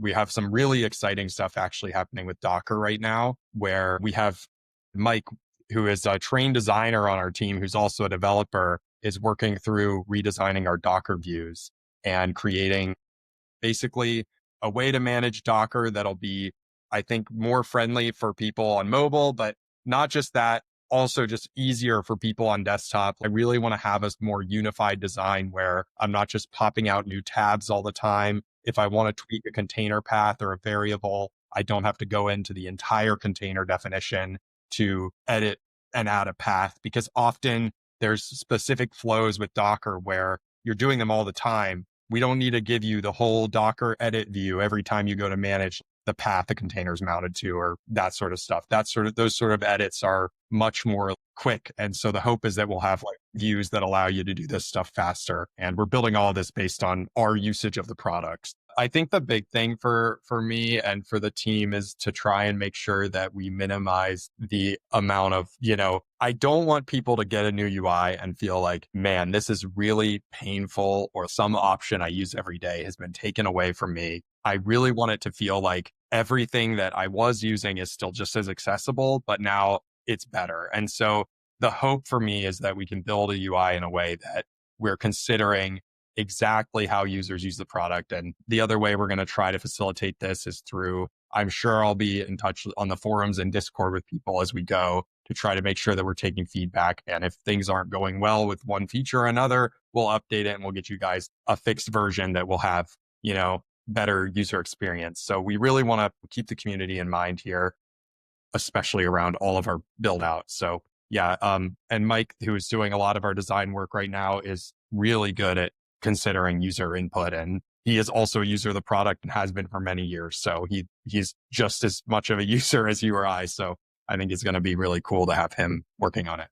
we have some really exciting stuff actually happening with Docker right now, where we have Mike, who is a trained designer on our team, who's also a developer, is working through redesigning our Docker views and creating basically a way to manage Docker that'll be, I think, more friendly for people on mobile, but not just that, also just easier for people on desktop. I really want to have a more unified design where I'm not just popping out new tabs all the time. If I want to tweak a container path or a variable, I don't have to go into the entire container definition to edit and add a path, because often there's specific flows with Docker where you're doing them all the time. We don't need to give you the whole Docker edit view every time you go to manage the path the container is mounted to, or that sort of stuff. Those sort of edits are much more quick. And so the hope is that we'll have like views that allow you to do this stuff faster. And we're building all of this based on our usage of the products. I think the big thing for me and for the team is to try and make sure that we minimize the amount of, I don't want people to get a new UI and feel like, man, this is really painful, or some option I use every day has been taken away from me. I really want it to feel like everything that I was using is still just as accessible, but now it's better. And so the hope for me is that we can build a UI in a way that we're considering exactly how users use the product. And the other way we're going to try to facilitate this is through, I'm sure I'll be in touch on the forums and Discord with people as we go to try to make sure that we're taking feedback. And if things aren't going well with one feature or another, we'll update it and we'll get you guys a fixed version that will have, better user experience. So we really want to keep the community in mind here, especially around all of our build out. So yeah. And Mike, who is doing a lot of our design work right now, is really good at considering user input. And he is also a user of the product and has been for many years. So he's just as much of a user as you or I. So I think it's going to be really cool to have him working on it.